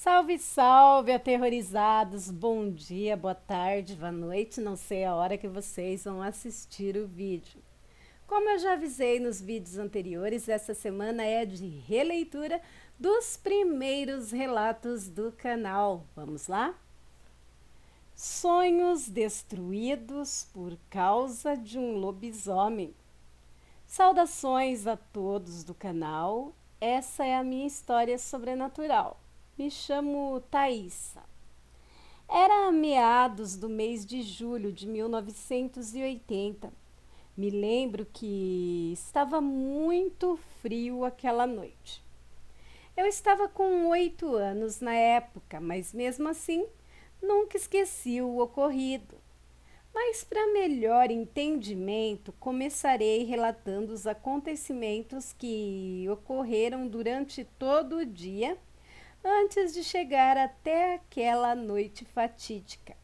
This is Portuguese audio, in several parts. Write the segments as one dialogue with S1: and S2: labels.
S1: Salve, salve, aterrorizados! Bom dia, boa tarde, boa noite. Não sei a hora que vocês vão assistir o vídeo. Como eu já avisei nos vídeos anteriores, essa semana é de releitura dos primeiros relatos do canal. Vamos lá? Sonhos destruídos por causa de um lobisomem. Saudações a todos do canal. Essa é a minha história sobrenatural. Me chamo Thaisa. Era meados do mês de julho de 1980. Me lembro que estava muito frio aquela noite. Eu estava com 8 anos na época, mas mesmo assim nunca esqueci o ocorrido. Mas para melhor entendimento, começarei relatando os acontecimentos que ocorreram durante todo o dia antes de chegar até aquela noite fatídica.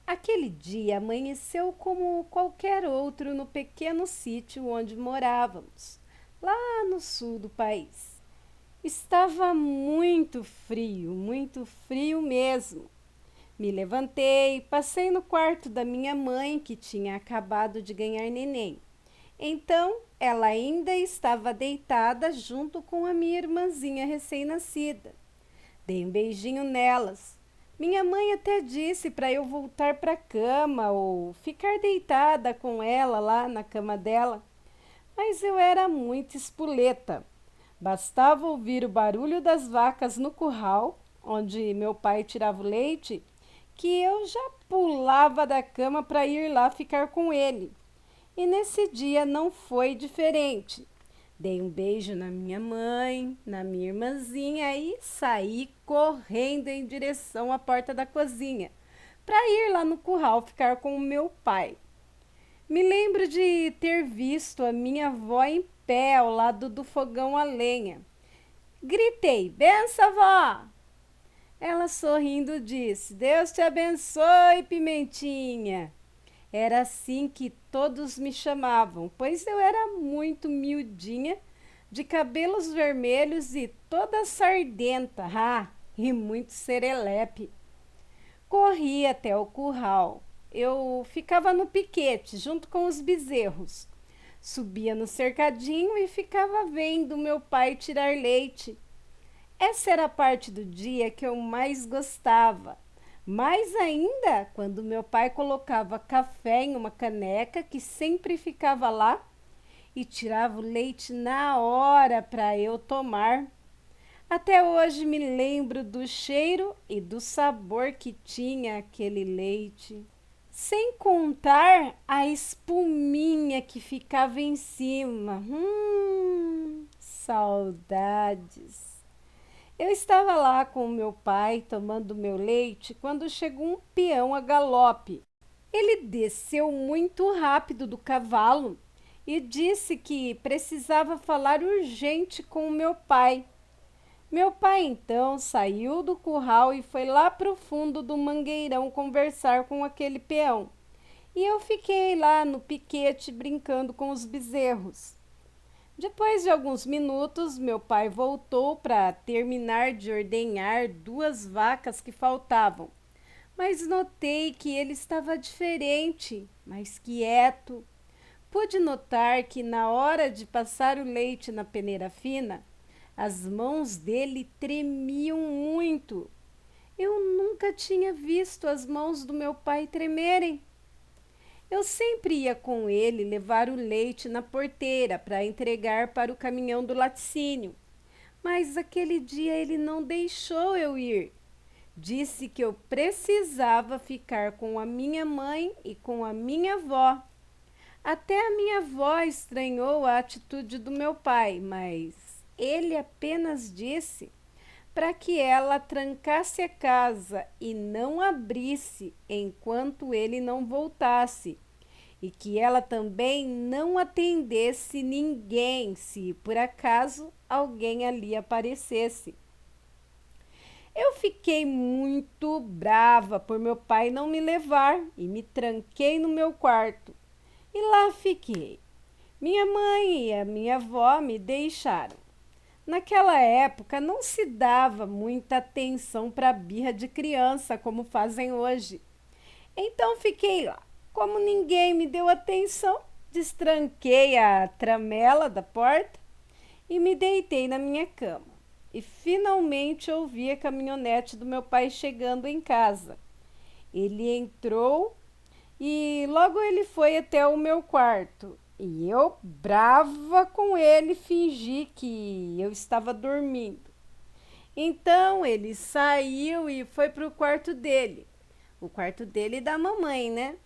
S1: Aquele dia amanheceu como qualquer outro no pequeno sítio onde morávamos, lá no sul do país. Estava muito frio mesmo. Me levantei, passei no quarto da minha mãe, que tinha acabado de ganhar neném. Então, ela ainda estava deitada junto com a minha irmãzinha recém-nascida. Dei um beijinho nelas. Minha mãe até disse para eu voltar para a cama ou ficar deitada com ela lá na cama dela. Mas eu era muito espoleta. Bastava ouvir o barulho das vacas no curral, onde meu pai tirava o leite, que eu já pulava da cama para ir lá ficar com ele. E nesse dia não foi diferente. Dei um beijo na minha mãe, na minha irmãzinha e saí correndo em direção à porta da cozinha para ir lá no curral ficar com o meu pai. Me lembro de ter visto a minha avó em pé ao lado do fogão a lenha. Gritei: "Benção, vó!" Ela sorrindo disse: "Deus te abençoe, Pimentinha." Era assim que todos me chamavam, pois eu era muito miudinha, de cabelos vermelhos e toda sardenta, e muito serelepe. Corri até o curral. Eu ficava no piquete, junto com os bezerros. Subia no cercadinho e ficava vendo meu pai tirar leite. Essa era a parte do dia que eu mais gostava. Mais ainda quando meu pai colocava café em uma caneca que sempre ficava lá e tirava o leite na hora para eu tomar. Até hoje me lembro do cheiro e do sabor que tinha aquele leite. Sem contar a espuminha que ficava em cima. Saudades. Eu estava lá com o meu pai tomando meu leite quando chegou um peão a galope. Ele desceu muito rápido do cavalo e disse que precisava falar urgente com o meu pai. Meu pai então saiu do curral e foi lá para o fundo do mangueirão conversar com aquele peão. E eu fiquei lá no piquete brincando com os bezerros. Depois de alguns minutos, meu pai voltou para terminar de ordenhar 2 vacas que faltavam. Mas notei que ele estava diferente, mais quieto. Pude notar que na hora de passar o leite na peneira fina, as mãos dele tremiam muito. Eu nunca tinha visto as mãos do meu pai tremerem. Eu sempre ia com ele levar o leite na porteira para entregar para o caminhão do laticínio. Mas aquele dia ele não deixou eu ir. Disse que eu precisava ficar com a minha mãe e com a minha avó. Até a minha avó estranhou a atitude do meu pai, mas ele apenas disse para que ela trancasse a casa e não abrisse enquanto ele não voltasse, e que ela também não atendesse ninguém se por acaso alguém ali aparecesse. Eu fiquei muito brava por meu pai não me levar e me tranquei no meu quarto. E lá fiquei. Minha mãe e a minha avó me deixaram. Naquela época não se dava muita atenção para a birra de criança como fazem hoje. Então fiquei lá. Como ninguém me deu atenção, destranquei a tramela da porta e me deitei na minha cama. E finalmente ouvi a caminhonete do meu pai chegando em casa. Ele entrou e logo ele foi até o meu quarto. E eu, brava com ele, fingi que eu estava dormindo. Então ele saiu e foi para o quarto dele. O quarto dele e da mamãe, né?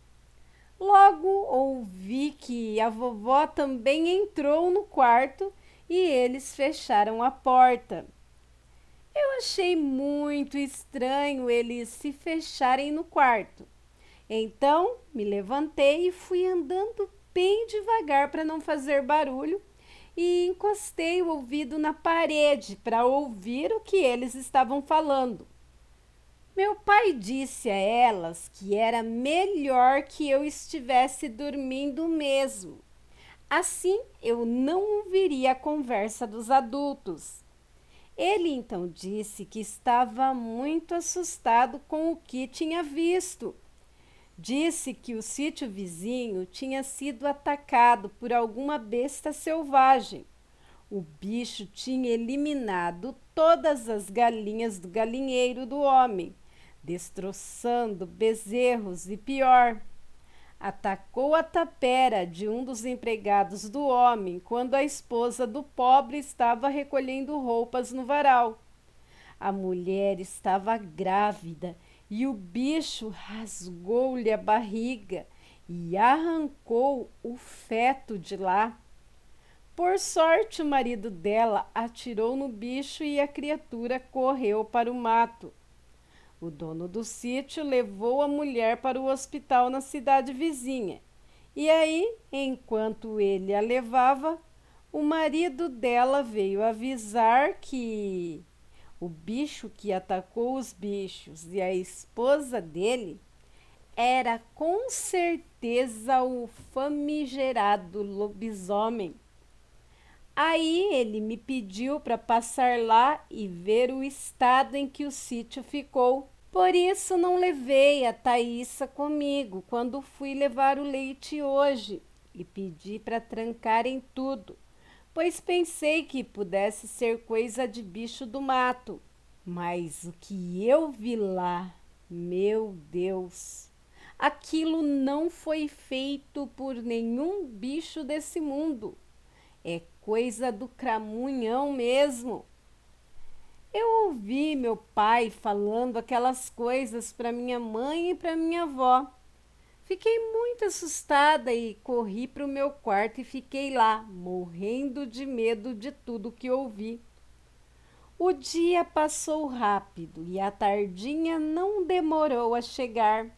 S1: Logo ouvi que a vovó também entrou no quarto e eles fecharam a porta. Eu achei muito estranho eles se fecharem no quarto. Então me levantei e fui andando bem devagar para não fazer barulho e encostei o ouvido na parede para ouvir o que eles estavam falando. Meu pai disse a elas que era melhor que eu estivesse dormindo mesmo. Assim eu não ouviria a conversa dos adultos. Ele então disse que estava muito assustado com o que tinha visto. Disse que o sítio vizinho tinha sido atacado por alguma besta selvagem. O bicho tinha eliminado todas as galinhas do galinheiro do homem, destroçando bezerros e pior. Atacou a tapera de um dos empregados do homem quando a esposa do pobre estava recolhendo roupas no varal. A mulher estava grávida e o bicho rasgou-lhe a barriga e arrancou o feto de lá. Por sorte, o marido dela atirou no bicho e a criatura correu para o mato. O dono do sítio levou a mulher para o hospital na cidade vizinha. E aí, enquanto ele a levava, o marido dela veio avisar que o bicho que atacou os bichos e a esposa dele era com certeza o famigerado lobisomem. Aí ele me pediu para passar lá e ver o estado em que o sítio ficou. Por isso não levei a Thaísa comigo quando fui levar o leite hoje e pedi para trancarem tudo, pois pensei que pudesse ser coisa de bicho do mato. Mas o que eu vi lá, meu Deus, aquilo não foi feito por nenhum bicho desse mundo. É coisa do cramunhão mesmo. Eu ouvi meu pai falando aquelas coisas para minha mãe e para minha avó. Fiquei muito assustada e corri para o meu quarto e fiquei lá, morrendo de medo de tudo que ouvi. O dia passou rápido e a tardinha não demorou a chegar.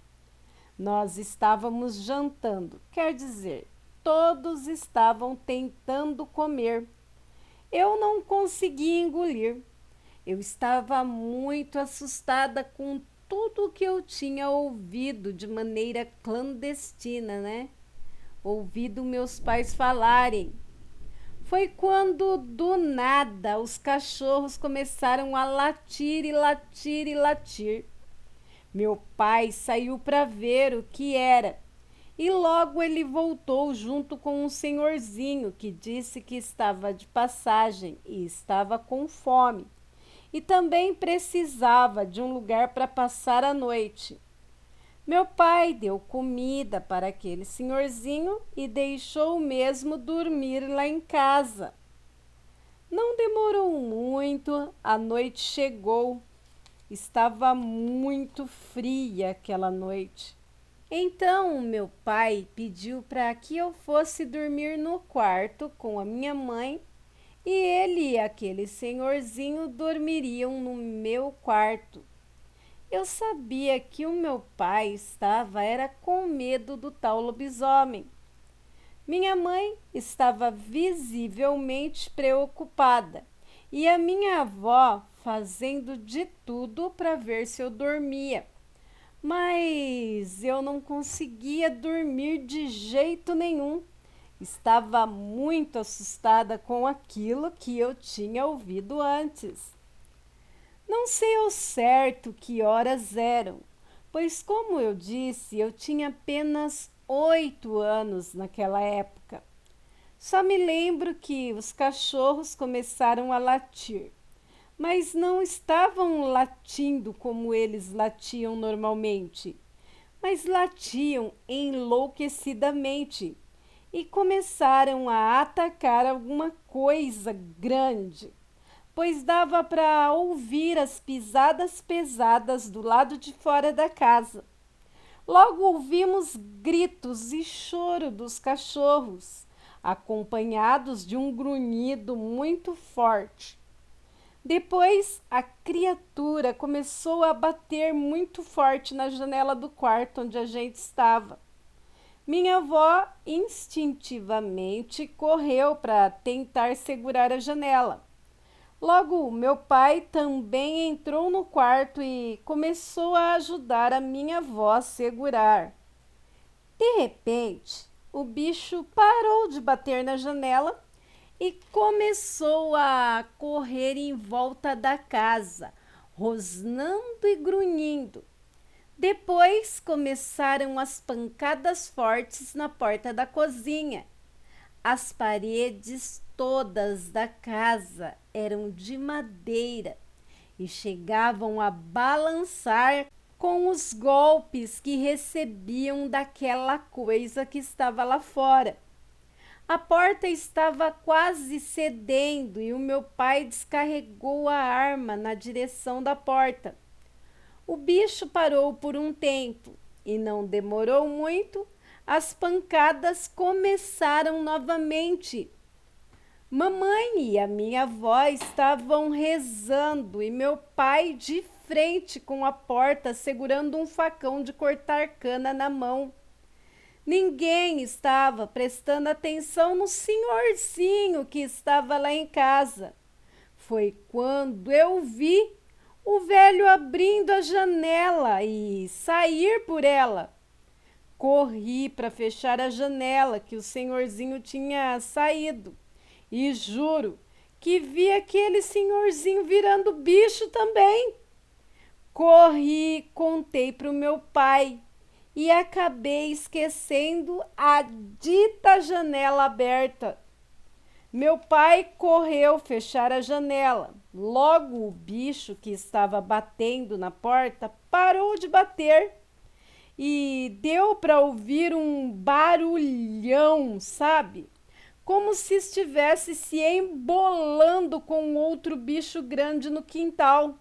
S1: Nós estávamos jantando, quer dizer, todos estavam tentando comer. Eu não consegui engolir. Eu estava muito assustada com tudo o que eu tinha ouvido de maneira clandestina, né? Ouvido meus pais falarem. Foi quando, do nada, os cachorros começaram a latir e latir e latir. Meu pai saiu para ver o que era e logo ele voltou junto com um senhorzinho que disse que estava de passagem e estava com fome e também precisava de um lugar para passar a noite. Meu pai deu comida para aquele senhorzinho e deixou mesmo dormir lá em casa. Não demorou muito, a noite chegou. Estava muito fria aquela noite. Então meu pai pediu para que eu fosse dormir no quarto com a minha mãe e ele e aquele senhorzinho dormiriam no meu quarto. Eu sabia que o meu pai estava era com medo do tal lobisomem. Minha mãe estava visivelmente preocupada e a minha avó fazendo de tudo para ver se eu dormia. Mas eu não conseguia dormir de jeito nenhum. Estava muito assustada com aquilo que eu tinha ouvido antes. Não sei ao certo que horas eram, pois, como eu disse, eu tinha apenas 8 anos naquela época. Só me lembro que os cachorros começaram a latir, mas não estavam latindo como eles latiam normalmente, mas latiam enlouquecidamente e começaram a atacar alguma coisa grande, pois dava para ouvir as pisadas pesadas do lado de fora da casa. Logo ouvimos gritos e choro dos cachorros, acompanhados de um grunhido muito forte. Depois, a criatura começou a bater muito forte na janela do quarto onde a gente estava. Minha avó instintivamente correu para tentar segurar a janela. Logo, meu pai também entrou no quarto e começou a ajudar a minha avó a segurar. De repente, o bicho parou de bater na janela e começou a correr em volta da casa, rosnando e grunhindo. Depois começaram as pancadas fortes na porta da cozinha. As paredes todas da casa eram de madeira e chegavam a balançar com os golpes que recebiam daquela coisa que estava lá fora. A porta estava quase cedendo e o meu pai descarregou a arma na direção da porta. O bicho parou por um tempo e não demorou muito, as pancadas começaram novamente. Mamãe e a minha avó estavam rezando e meu pai de frente com a porta segurando um facão de cortar cana na mão. Ninguém estava prestando atenção no senhorzinho que estava lá em casa. Foi quando eu vi o velho abrindo a janela e sair por ela. Corri para fechar a janela que o senhorzinho tinha saído e juro que vi aquele senhorzinho virando bicho também. Corri, contei para o meu pai e acabei esquecendo a dita janela aberta. Meu pai correu fechar a janela. Logo o bicho que estava batendo na porta parou de bater e deu para ouvir um barulhão, sabe? Como se estivesse se embolando com outro bicho grande no quintal.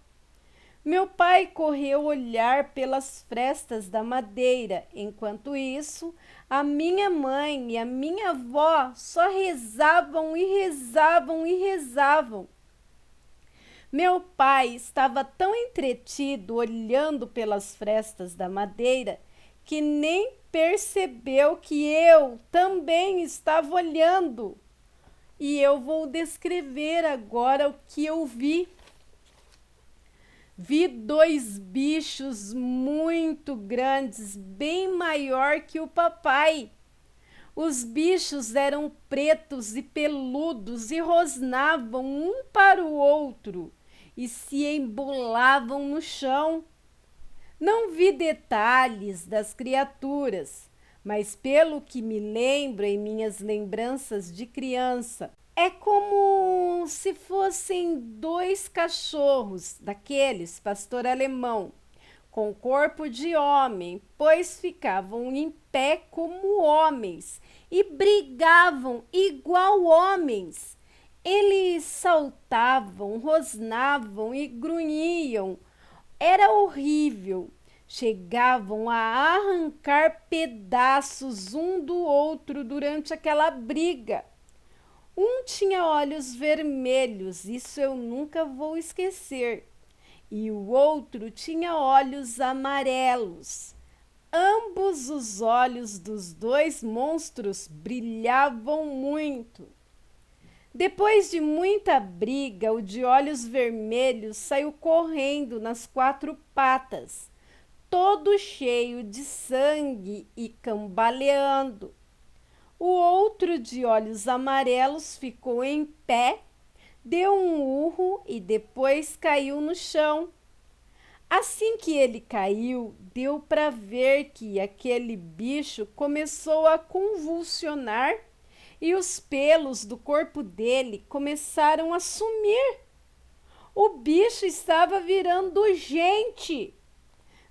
S1: Meu pai correu olhar pelas frestas da madeira. Enquanto isso, a minha mãe e a minha avó só rezavam e rezavam e rezavam. Meu pai estava tão entretido olhando pelas frestas da madeira que nem percebeu que eu também estava olhando. E eu vou descrever agora o que eu vi. Vi 2 bichos muito grandes, bem maior que o papai. Os bichos eram pretos e peludos e rosnavam um para o outro e se embolavam no chão. Não vi detalhes das criaturas, mas pelo que me lembro em minhas lembranças de criança, é como se fossem 2 cachorros, daqueles pastor alemão, com corpo de homem, pois ficavam em pé como homens e brigavam igual homens. Eles saltavam, rosnavam e grunhiam. Era horrível. Chegavam a arrancar pedaços um do outro durante aquela briga. Um tinha olhos vermelhos, isso eu nunca vou esquecer, e o outro tinha olhos amarelos. Ambos os olhos dos 2 monstros brilhavam muito. Depois de muita briga, o de olhos vermelhos saiu correndo nas 4 patas, todo cheio de sangue e cambaleando. O outro, de olhos amarelos, ficou em pé, deu um urro e depois caiu no chão. Assim que ele caiu, deu para ver que aquele bicho começou a convulsionar e os pelos do corpo dele começaram a sumir. O bicho estava virando gente.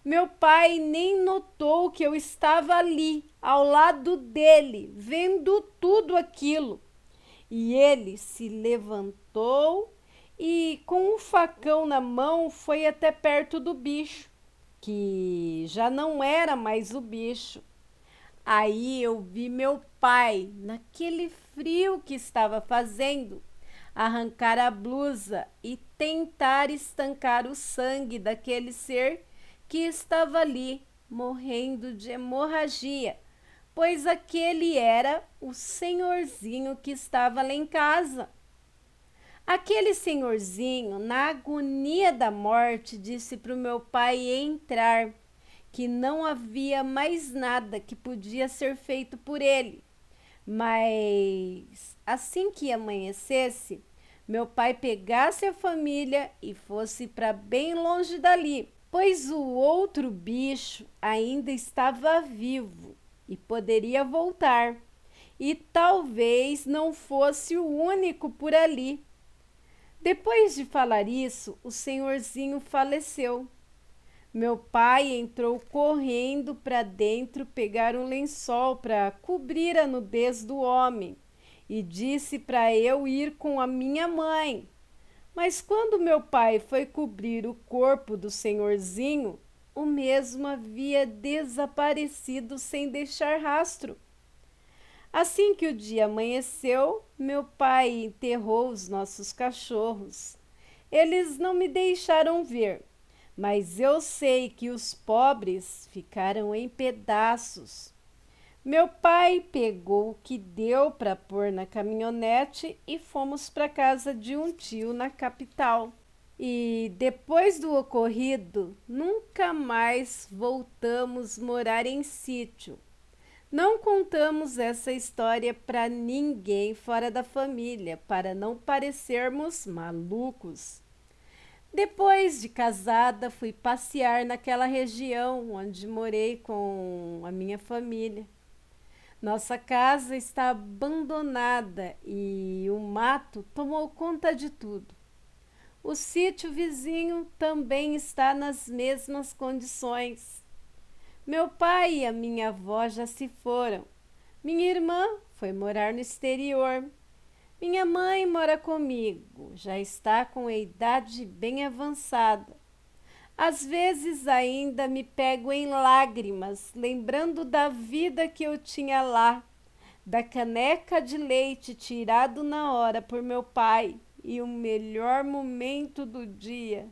S1: Meu pai nem notou que eu estava ali, ao lado dele, vendo tudo aquilo. E ele se levantou e, com um facão na mão, foi até perto do bicho, que já não era mais o bicho. Aí eu vi meu pai, naquele frio que estava fazendo, arrancar a blusa e tentar estancar o sangue daquele ser que estava ali, morrendo de hemorragia, pois aquele era o senhorzinho que estava lá em casa. Aquele senhorzinho, na agonia da morte, disse para o meu pai entrar, que não havia mais nada que podia ser feito por ele. Mas assim que amanhecesse, meu pai pegasse a família e fosse para bem longe dali, pois o outro bicho ainda estava vivo e poderia voltar, e talvez não fosse o único por ali. Depois de falar isso, o senhorzinho faleceu. Meu pai entrou correndo para dentro pegar um lençol para cobrir a nudez do homem e disse para eu ir com a minha mãe. Mas quando meu pai foi cobrir o corpo do senhorzinho, o mesmo havia desaparecido sem deixar rastro. Assim que o dia amanheceu, meu pai enterrou os nossos cachorros. Eles não me deixaram ver, mas eu sei que os pobres ficaram em pedaços. Meu pai pegou o que deu para pôr na caminhonete e fomos para casa de um tio na capital. E depois do ocorrido, nunca mais voltamos morar em sítio. Não contamos essa história para ninguém fora da família, para não parecermos malucos. Depois de casada, fui passear naquela região onde morei com a minha família. Nossa casa está abandonada e o mato tomou conta de tudo. O sítio vizinho também está nas mesmas condições. Meu pai e a minha avó já se foram. Minha irmã foi morar no exterior. Minha mãe mora comigo, já está com a idade bem avançada. Às vezes ainda me pego em lágrimas, lembrando da vida que eu tinha lá, da caneca de leite tirado na hora por meu pai e o melhor momento do dia.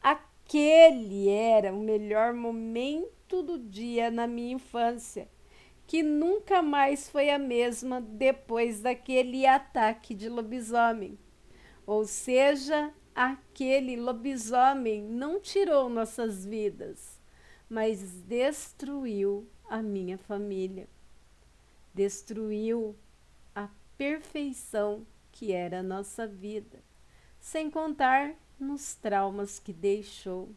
S1: Aquele era o melhor momento do dia na minha infância, que nunca mais foi a mesma depois daquele ataque de lobisomem. Ou seja, aquele lobisomem não tirou nossas vidas, mas destruiu a minha família. Destruiu a perfeição que era a nossa vida, sem contar nos traumas que deixou.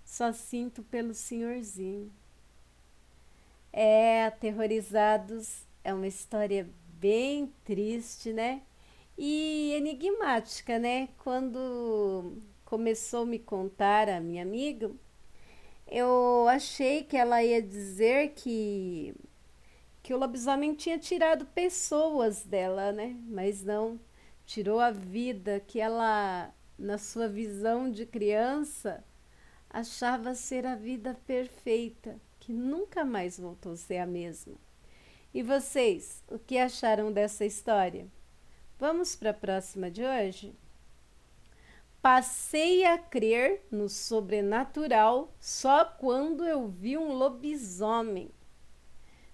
S1: Só sinto pelo senhorzinho. Aterrorizados é uma história bem triste, né? E enigmática, né? Quando começou a me contar a minha amiga, eu achei que ela ia dizer que o lobisomem tinha tirado pessoas dela, né? Mas não, tirou a vida que ela, na sua visão de criança, achava ser a vida perfeita, que nunca mais voltou a ser a mesma. E vocês, o que acharam dessa história? Vamos para a próxima de hoje? Passei a crer no sobrenatural só quando eu vi um lobisomem.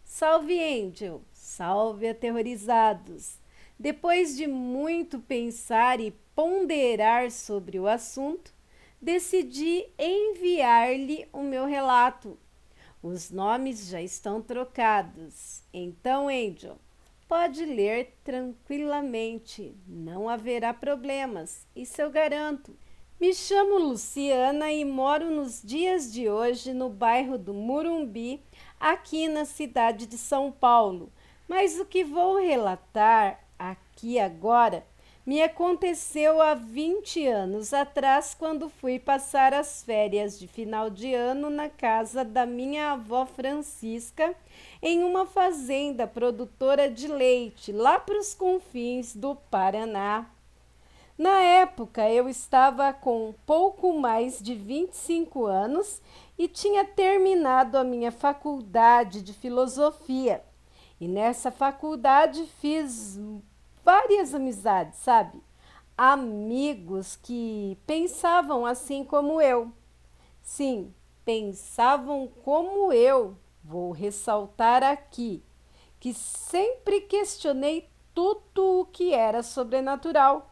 S1: Salve, Angel! Salve, aterrorizados! Depois de muito pensar e ponderar sobre o assunto, decidi enviar-lhe o meu relato. Os nomes já estão trocados. Então, Angel, pode ler tranquilamente. Não haverá problemas, isso eu garanto. Me chamo Luciana e moro nos dias de hoje no bairro do Murumbi, aqui na cidade de São Paulo. Mas o que vou relatar aqui agora me aconteceu há 20 anos atrás, quando fui passar as férias de final de ano na casa da minha avó Francisca, em uma fazenda produtora de leite, lá para os confins do Paraná. Na época, eu estava com pouco mais de 25 anos e tinha terminado a minha faculdade de filosofia. E nessa faculdade fiz várias amizades, sabe? Amigos que pensavam assim como eu. Sim, pensavam como eu. Vou ressaltar aqui que sempre questionei tudo o que era sobrenatural.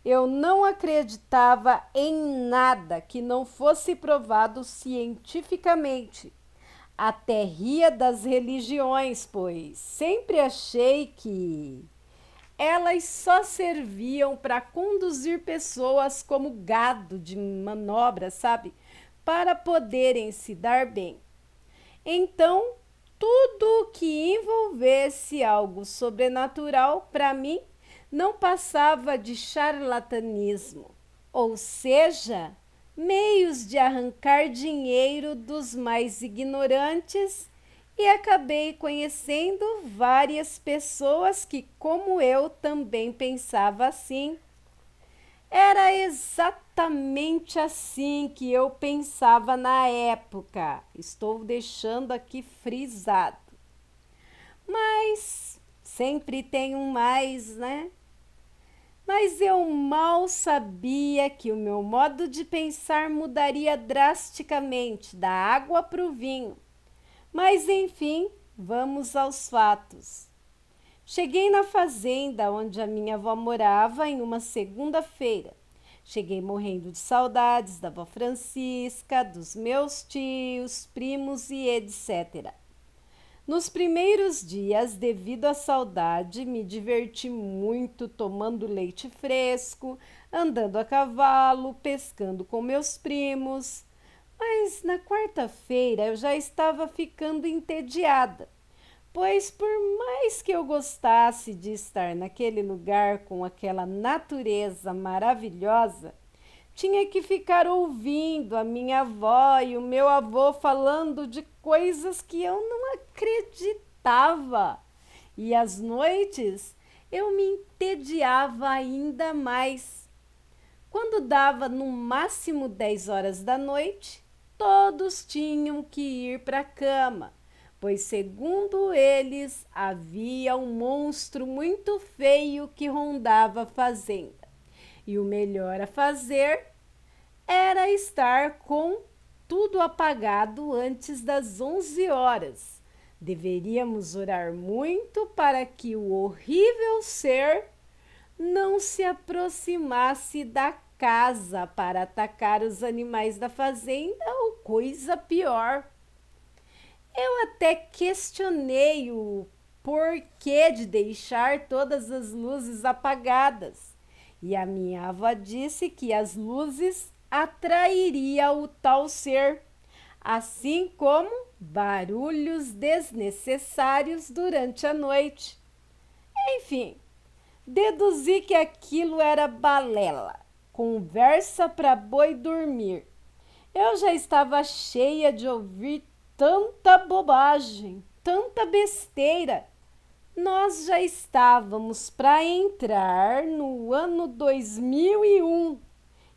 S1: Eu não acreditava em nada que não fosse provado cientificamente. Até ria das religiões, pois sempre achei que elas só serviam para conduzir pessoas como gado de manobra, sabe? Para poderem se dar bem. Então, tudo que envolvesse algo sobrenatural, para mim, não passava de charlatanismo, ou seja, meios de arrancar dinheiro dos mais ignorantes, e acabei conhecendo várias pessoas que, como eu, também pensava assim. Era exatamente assim que eu pensava na época. Estou deixando aqui frisado. Mas sempre tem um mais, né? Mas eu mal sabia que o meu modo de pensar mudaria drasticamente da água para o vinho. Mas enfim, vamos aos fatos. Cheguei na fazenda onde a minha avó morava em uma segunda-feira. Cheguei morrendo de saudades da avó Francisca, dos meus tios, primos e etc. Nos primeiros dias, devido à saudade, me diverti muito tomando leite fresco, andando a cavalo, pescando com meus primos. Mas na quarta-feira eu já estava ficando entediada, pois por mais que eu gostasse de estar naquele lugar com aquela natureza maravilhosa, tinha que ficar ouvindo a minha avó e o meu avô falando de coisas que eu não acreditava. E às noites eu me entediava ainda mais. Quando dava no máximo 10 horas da noite, todos tinham que ir para a cama, pois, segundo eles, havia um monstro muito feio que rondava a fazenda. E o melhor a fazer era estar com tudo apagado antes das 11 horas. Deveríamos orar muito para que o horrível ser não se aproximasse da casa para atacar os animais da fazenda ou coisa pior. Eu até questionei o porquê de deixar todas as luzes apagadas. E a minha avó disse que as luzes atrairia o tal ser, assim como barulhos desnecessários durante a noite. Enfim, deduzi que aquilo era balela, conversa para boi dormir. Eu já estava cheia de ouvir tanta bobagem, tanta besteira. Nós já estávamos para entrar no ano 2001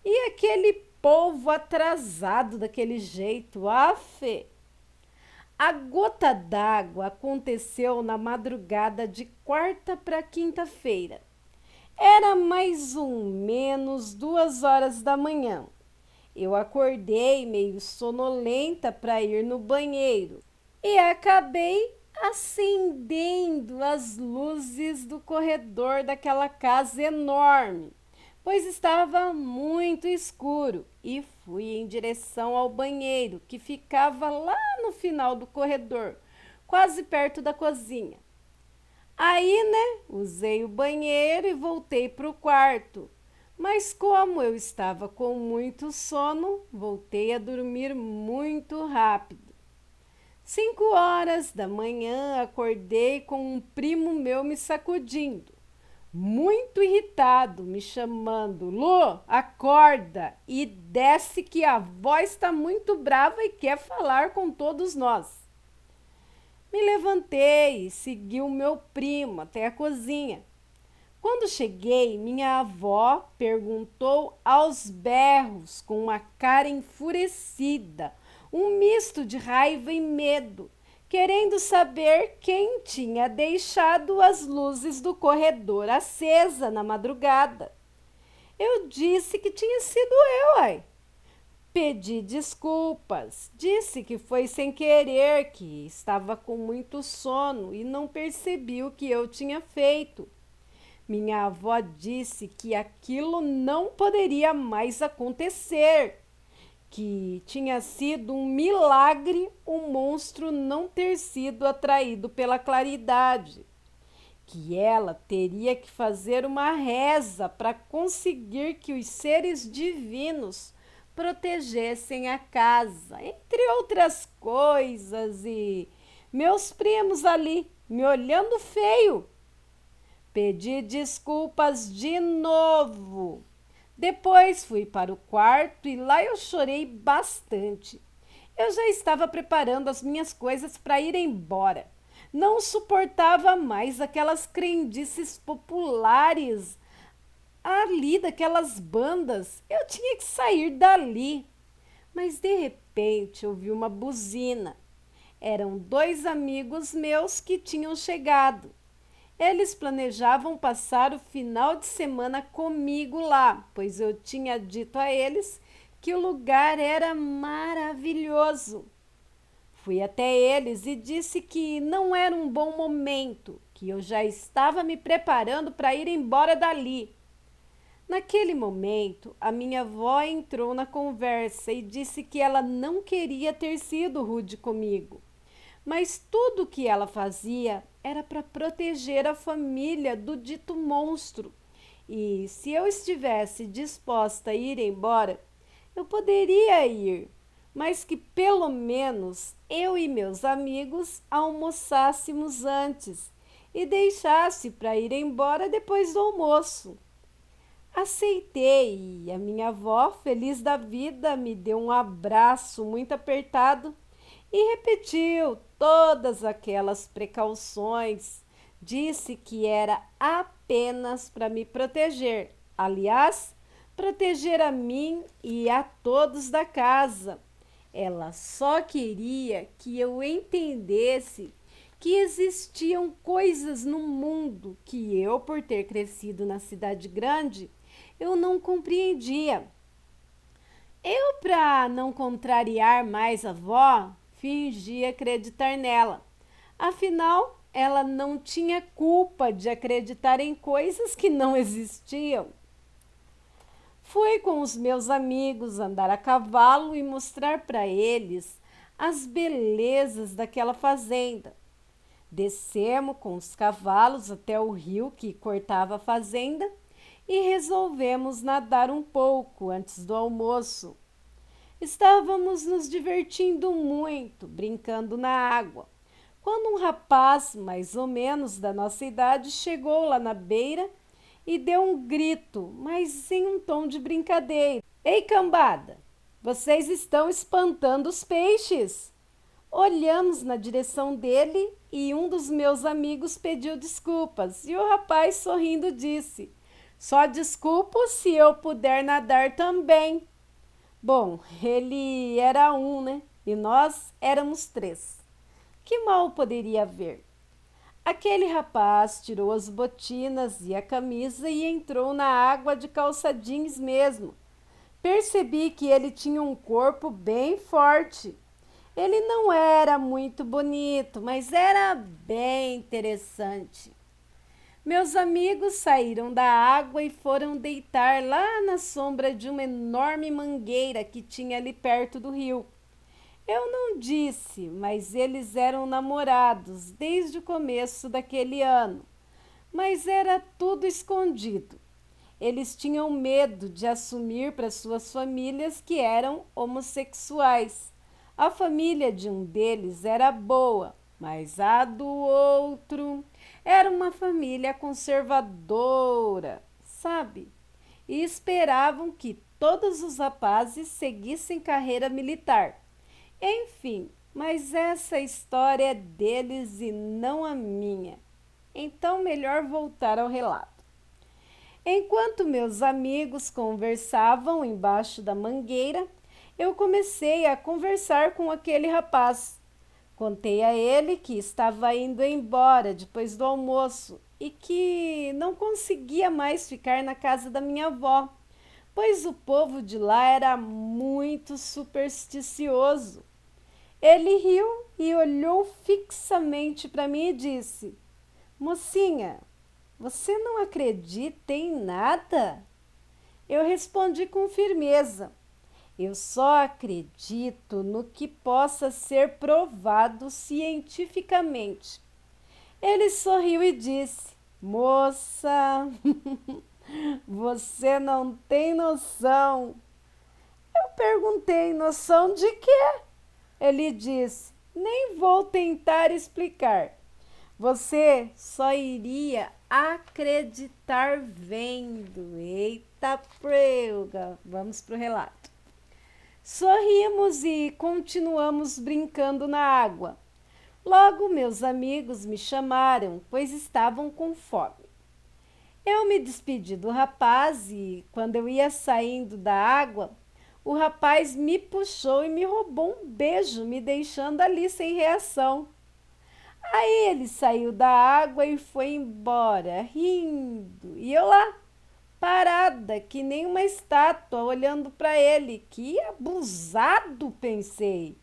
S1: e aquele povo atrasado daquele jeito, afe. A gota d'água aconteceu na madrugada de quarta para quinta-feira. Era mais ou menos 2 horas da manhã. Eu acordei meio sonolenta para ir no banheiro e acabei acendendo as luzes do corredor daquela casa enorme, pois estava muito escuro, e fui em direção ao banheiro, que ficava lá no final do corredor, quase perto da cozinha. Aí, né, usei o banheiro e voltei para o quarto. Mas como eu estava com muito sono, voltei a dormir muito rápido. 5 horas da manhã, acordei com um primo meu me sacudindo, muito irritado, me chamando: Lu, acorda e desce que a avó está muito brava e quer falar com todos nós. Me levantei e segui o meu primo até a cozinha. Quando cheguei, minha avó perguntou aos berros, com uma cara enfurecida, um misto de raiva e medo, querendo saber quem tinha deixado as luzes do corredor acesa na madrugada. Eu disse que tinha sido eu, ai. Pedi desculpas, disse que foi sem querer, que estava com muito sono e não percebi o que eu tinha feito. Minha avó disse que aquilo não poderia mais acontecer, que tinha sido um milagre o monstro não ter sido atraído pela claridade, que ela teria que fazer uma reza para conseguir que os seres divinos protegessem a casa, entre outras coisas, e meus primos ali me olhando feio. Pedi desculpas de novo. Depois fui para o quarto e lá eu chorei bastante. Eu já estava preparando as minhas coisas para ir embora. Não suportava mais aquelas crendices populares ali, daquelas bandas. Eu tinha que sair dali. Mas de repente ouvi uma buzina. Eram 2 amigos meus que tinham chegado. Eles planejavam passar o final de semana comigo lá, pois eu tinha dito a eles que o lugar era maravilhoso. Fui até eles e disse que não era um bom momento, que eu já estava me preparando para ir embora dali. Naquele momento, a minha avó entrou na conversa e disse que ela não queria ter sido rude comigo, mas tudo o que ela fazia era para proteger a família do dito monstro. E se eu estivesse disposta a ir embora, eu poderia ir, mas que pelo menos eu e meus amigos almoçássemos antes e deixasse para ir embora depois do almoço. Aceitei e a minha avó, feliz da vida, me deu um abraço muito apertado e repetiu todas aquelas precauções. Disse que era apenas para me proteger. Aliás, proteger a mim e a todos da casa. Ela só queria que eu entendesse que existiam coisas no mundo que eu, por ter crescido na cidade grande, eu não compreendia. Eu, para não contrariar mais a avó, fingi acreditar nela. Afinal, ela não tinha culpa de acreditar em coisas que não existiam. Fui com os meus amigos andar a cavalo e mostrar para eles as belezas daquela fazenda. Descemos com os cavalos até o rio que cortava a fazenda e resolvemos nadar um pouco antes do almoço. Estávamos nos divertindo muito, brincando na água, quando um rapaz, mais ou menos da nossa idade, chegou lá na beira e deu um grito, mas em um tom de brincadeira. Ei, cambada, vocês estão espantando os peixes! Olhamos na direção dele e um dos meus amigos pediu desculpas e o rapaz, sorrindo, disse: só desculpo se eu puder nadar também. Bom, ele era um, né? E nós éramos 3. Que mal poderia haver? Aquele rapaz tirou as botinas e a camisa e entrou na água de calça jeans mesmo. Percebi que ele tinha um corpo bem forte. Ele não era muito bonito, mas era bem interessante. Meus amigos saíram da água e foram deitar lá na sombra de uma enorme mangueira que tinha ali perto do rio. Eu não disse, mas eles eram namorados desde o começo daquele ano. Mas era tudo escondido. Eles tinham medo de assumir para suas famílias que eram homossexuais. A família de um deles era boa, mas a do outro era uma família conservadora, sabe? E esperavam que todos os rapazes seguissem carreira militar. Enfim, mas essa história é deles e não a minha. Então, melhor voltar ao relato. Enquanto meus amigos conversavam embaixo da mangueira, eu comecei a conversar com aquele rapaz. Contei a ele que estava indo embora depois do almoço e que não conseguia mais ficar na casa da minha avó, pois o povo de lá era muito supersticioso. Ele riu e olhou fixamente para mim e disse: Mocinha, você não acredita em nada? Eu respondi com firmeza: eu só acredito no que possa ser provado cientificamente. Ele sorriu e disse: Moça, você não tem noção. Eu perguntei: noção de quê? Ele disse: nem vou tentar explicar. Você só iria acreditar vendo. Eita prega! Vamos para o relato. Sorrimos e continuamos brincando na água. Logo meus amigos me chamaram, pois estavam com fome. Eu me despedi do rapaz e, quando eu ia saindo da água, o rapaz me puxou e me roubou um beijo, me deixando ali sem reação. Aí ele saiu da água e foi embora, rindo. E eu lá, parada, que nem uma estátua, olhando para ele. Que abusado, pensei.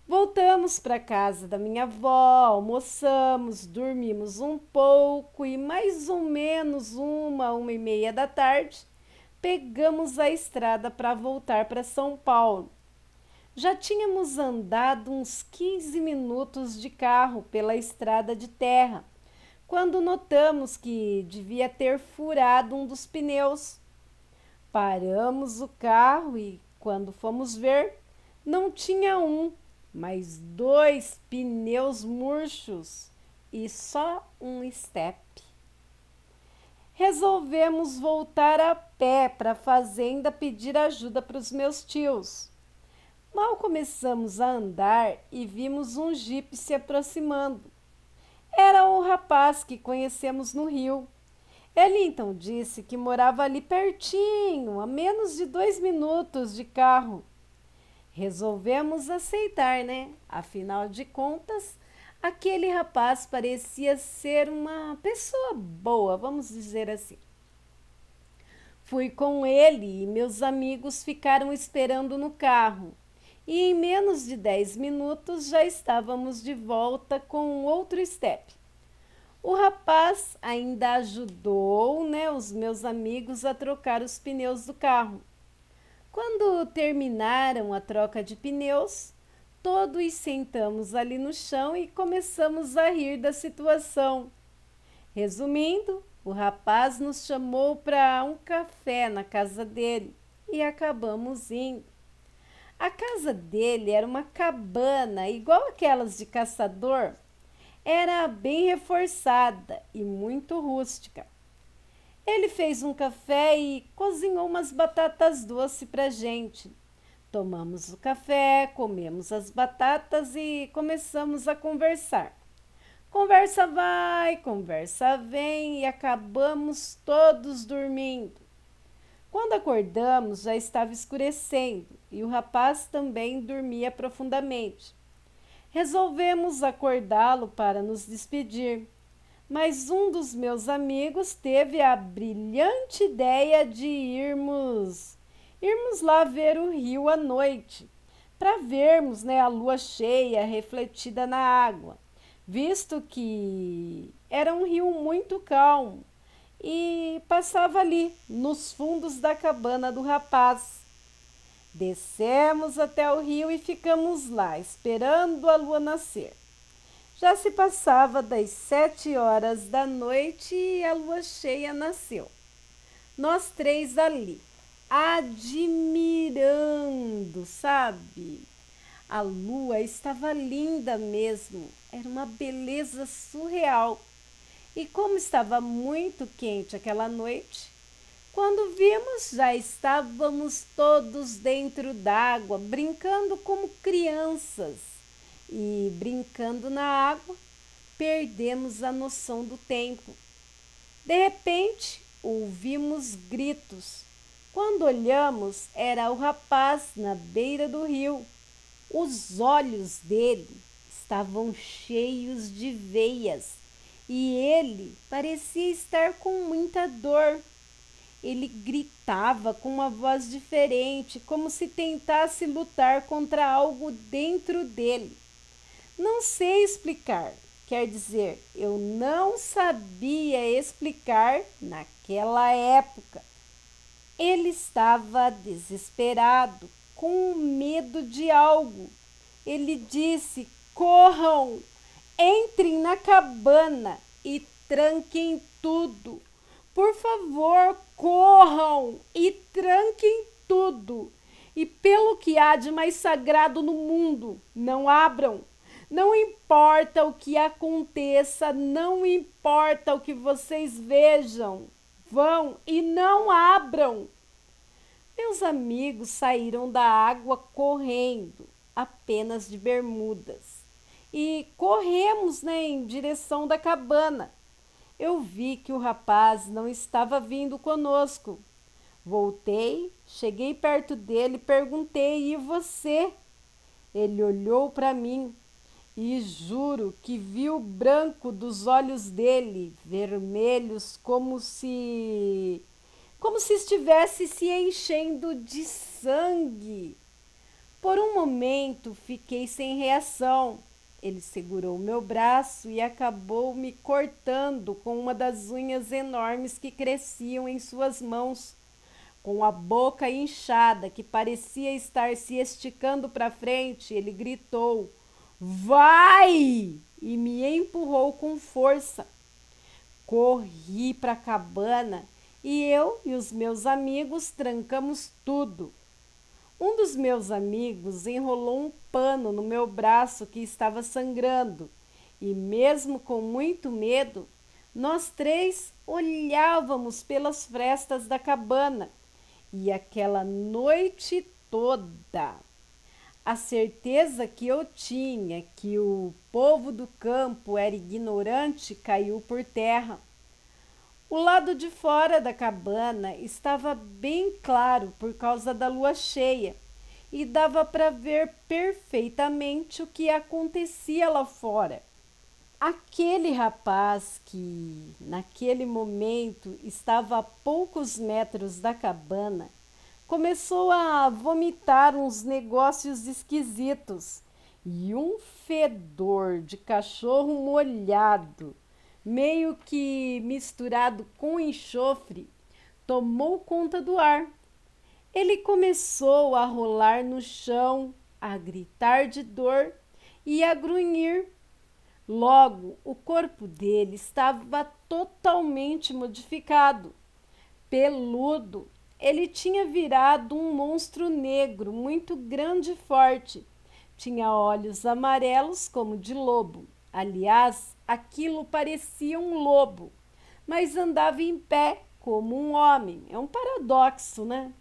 S1: Voltamos para casa da minha avó, almoçamos, dormimos um pouco e mais ou menos 1h30 da tarde, pegamos a estrada para voltar para São Paulo. Já tínhamos andado uns 15 minutos de carro pela estrada de terra, quando notamos que devia ter furado um dos pneus. Paramos o carro e, quando fomos ver, não tinha um, mas 2 pneus murchos e só um estepe. Resolvemos voltar a pé para a fazenda pedir ajuda para os meus tios. Mal começamos a andar e vimos um jipe se aproximando. Era o rapaz que conhecemos no Rio. Ele então disse que morava ali pertinho, a menos de 2 minutos de carro. Resolvemos aceitar, né? Afinal de contas, aquele rapaz parecia ser uma pessoa boa, vamos dizer assim. Fui com ele e meus amigos ficaram esperando no carro. E em menos de 10 minutos já estávamos de volta com outro step. O rapaz ainda ajudou, né, os meus amigos a trocar os pneus do carro. Quando terminaram a troca de pneus, todos sentamos ali no chão e começamos a rir da situação. Resumindo, o rapaz nos chamou para um café na casa dele e acabamos indo. A casa dele era uma cabana igual aquelas de caçador. Era bem reforçada e muito rústica. Ele fez um café e cozinhou umas batatas doces para gente. Tomamos o café, comemos as batatas e começamos a conversar. Conversa vai, conversa vem e acabamos todos dormindo. Quando acordamos, já estava escurecendo e o rapaz também dormia profundamente. Resolvemos acordá-lo para nos despedir, mas um dos meus amigos teve a brilhante ideia de irmos lá ver o rio à noite, para vermos, né, a lua cheia refletida na água, visto que era um rio muito calmo e passava ali, nos fundos da cabana do rapaz. Descemos até o rio e ficamos lá, esperando a lua nascer. Já se passava das 7 horas da noite e a lua cheia nasceu. Nós três ali, admirando, sabe? A lua estava linda mesmo, era uma beleza surreal. E como estava muito quente aquela noite, quando vimos, já estávamos todos dentro d'água, brincando como crianças. E brincando na água, perdemos a noção do tempo. De repente, ouvimos gritos. Quando olhamos, era o rapaz na beira do rio. Os olhos dele estavam cheios de veias e ele parecia estar com muita dor. Ele gritava com uma voz diferente, como se tentasse lutar contra algo dentro dele. Não sei explicar, quer dizer, eu não sabia explicar naquela época. Ele estava desesperado, com medo de algo. Ele disse: corram, entrem na cabana e tranquem tudo. Por favor, corram e tranquem tudo. E pelo que há de mais sagrado no mundo, não abram. Não importa o que aconteça, não importa o que vocês vejam, vão e não abram. Meus amigos saíram da água correndo, apenas de bermudas, e corremos, em direção da cabana. Eu vi que o rapaz não estava vindo conosco. Voltei, cheguei perto dele e perguntei: e você? Ele olhou para mim e juro que vi o branco dos olhos dele, vermelhos como se estivesse se enchendo de sangue. Por um momento fiquei sem reação. Ele segurou meu braço e acabou me cortando com uma das unhas enormes que cresciam em suas mãos. Com a boca inchada, que parecia estar se esticando para frente, ele gritou: vai! E me empurrou com força. Corri para a cabana e eu e os meus amigos trancamos tudo. Um dos meus amigos enrolou um pano no meu braço que estava sangrando e, mesmo com muito medo, nós três olhávamos pelas frestas da cabana. E aquela noite toda, a certeza que eu tinha que o povo do campo era ignorante caiu por terra. O lado de fora da cabana estava bem claro por causa da lua cheia e dava para ver perfeitamente o que acontecia lá fora. Aquele rapaz que, naquele momento, estava a poucos metros da cabana, começou a vomitar uns negócios esquisitos e um fedor de cachorro molhado, meio que misturado com enxofre, tomou conta do ar. Ele começou a rolar no chão, a gritar de dor e a grunhir. Logo, o corpo dele estava totalmente modificado. Peludo, ele tinha virado um monstro negro muito grande e forte. Tinha olhos amarelos como de lobo. Aliás, aquilo parecia um lobo, mas andava em pé como um homem. É um paradoxo, né?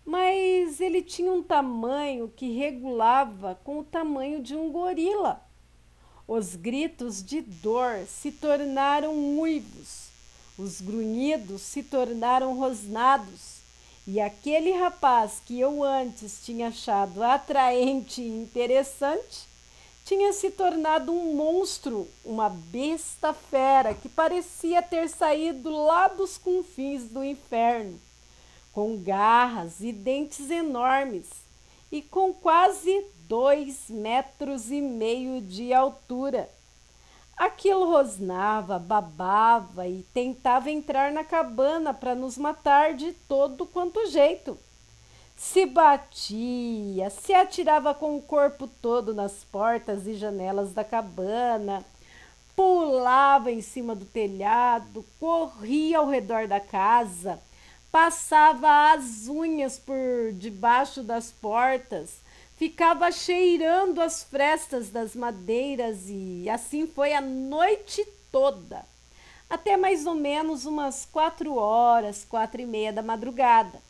S1: Mas ele tinha um tamanho que regulava com o tamanho de um gorila. Os gritos de dor se tornaram uivos, os grunhidos se tornaram rosnados, e aquele rapaz que eu antes tinha achado atraente e interessante tinha se tornado um monstro, uma besta fera que parecia ter saído lá dos confins do inferno, com garras e dentes enormes e com quase 2,5 metros de altura. Aquilo rosnava, babava e tentava entrar na cabana para nos matar de todo quanto jeito. Se batia, se atirava com o corpo todo nas portas e janelas da cabana, pulava em cima do telhado, corria ao redor da casa, passava as unhas por debaixo das portas, ficava cheirando as frestas das madeiras e assim foi a noite toda, até mais ou menos umas 4 horas, 4:30 da madrugada.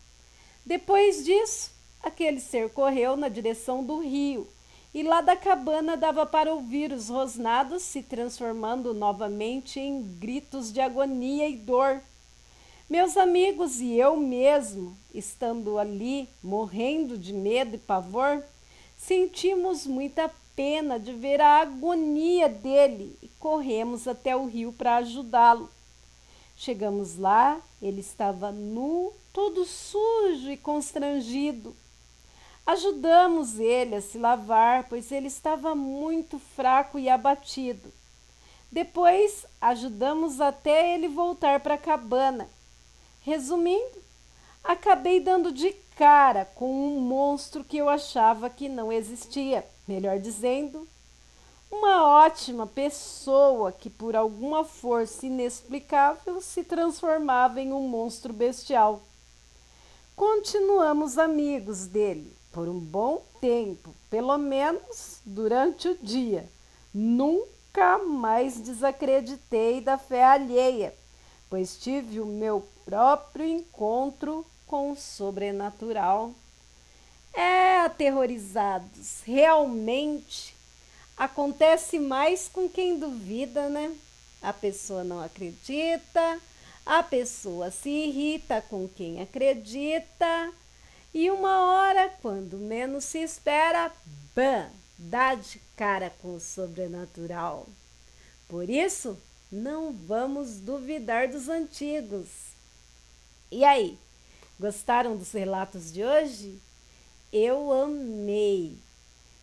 S1: Depois disso, aquele ser correu na direção do rio e lá da cabana dava para ouvir os rosnados se transformando novamente em gritos de agonia e dor. Meus amigos e eu mesmo, estando ali, morrendo de medo e pavor, sentimos muita pena de ver a agonia dele e corremos até o rio para ajudá-lo. Chegamos lá, ele estava nu, todo sujo e constrangido. Ajudamos ele a se lavar, pois ele estava muito fraco e abatido. Depois, ajudamos até ele voltar para a cabana. Resumindo, acabei dando de cara com um monstro que eu achava que não existia. Melhor dizendo, uma ótima pessoa que, por alguma força inexplicável, se transformava em um monstro bestial. Continuamos amigos dele por um bom tempo, pelo menos durante o dia. Nunca mais desacreditei da fé alheia, pois tive o meu próprio encontro com o sobrenatural. Aterrorizados, realmente acontece mais com quem duvida, né? A pessoa não acredita, a pessoa se irrita com quem acredita e uma hora, quando menos se espera, bam, dá de cara com o sobrenatural. Por isso, não vamos duvidar dos antigos. E aí, gostaram dos relatos de hoje? Eu amei!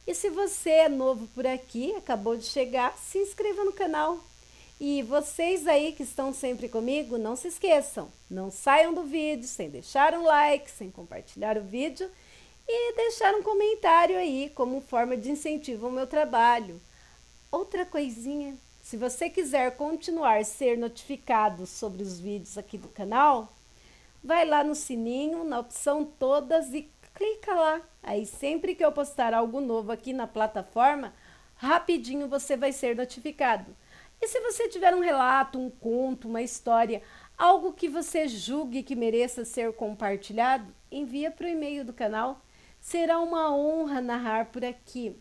S1: E se você é novo por aqui, acabou de chegar, se inscreva no canal. E vocês aí que estão sempre comigo, não se esqueçam, não saiam do vídeo sem deixar um like, sem compartilhar o vídeo e deixar um comentário aí como forma de incentivo ao meu trabalho. Outra coisinha, se você quiser continuar a ser notificado sobre os vídeos aqui do canal, vai lá no sininho, na opção todas e clica lá. Aí sempre que eu postar algo novo aqui na plataforma, rapidinho você vai ser notificado. E se você tiver um relato, um conto, uma história, algo que você julgue que mereça ser compartilhado, envia para o e-mail do canal. Será uma honra narrar por aqui.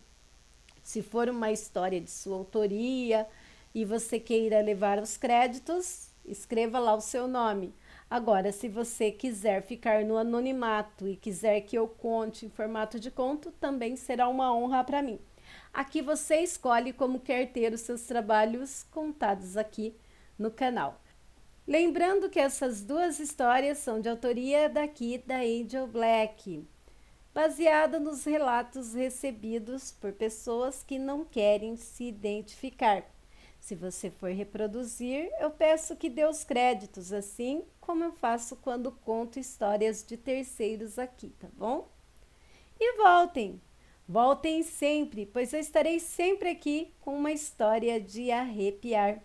S1: Se for uma história de sua autoria e você queira levar os créditos, escreva lá o seu nome. Agora, se você quiser ficar no anonimato e quiser que eu conte em formato de conto, também será uma honra para mim. Aqui você escolhe como quer ter os seus trabalhos contados aqui no canal. Lembrando que essas duas histórias são de autoria daqui da Angel Black, baseada nos relatos recebidos por pessoas que não querem se identificar. Se você for reproduzir, eu peço que dê os créditos, assim como eu faço quando conto histórias de terceiros aqui, tá bom? E voltem! Voltem sempre, pois eu estarei sempre aqui com uma história de arrepiar.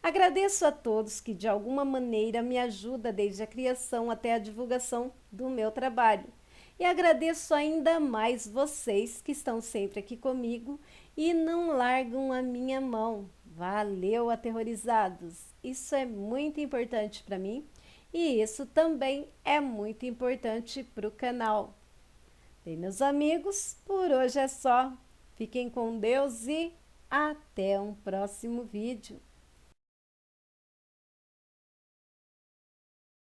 S1: Agradeço a todos que de alguma maneira me ajudam desde a criação até a divulgação do meu trabalho. E agradeço ainda mais vocês que estão sempre aqui comigo e não largam a minha mão. Valeu, aterrorizados! Isso é muito importante para mim e isso também é muito importante para o canal. Bem, meus amigos, por hoje é só. Fiquem com Deus e até um próximo vídeo.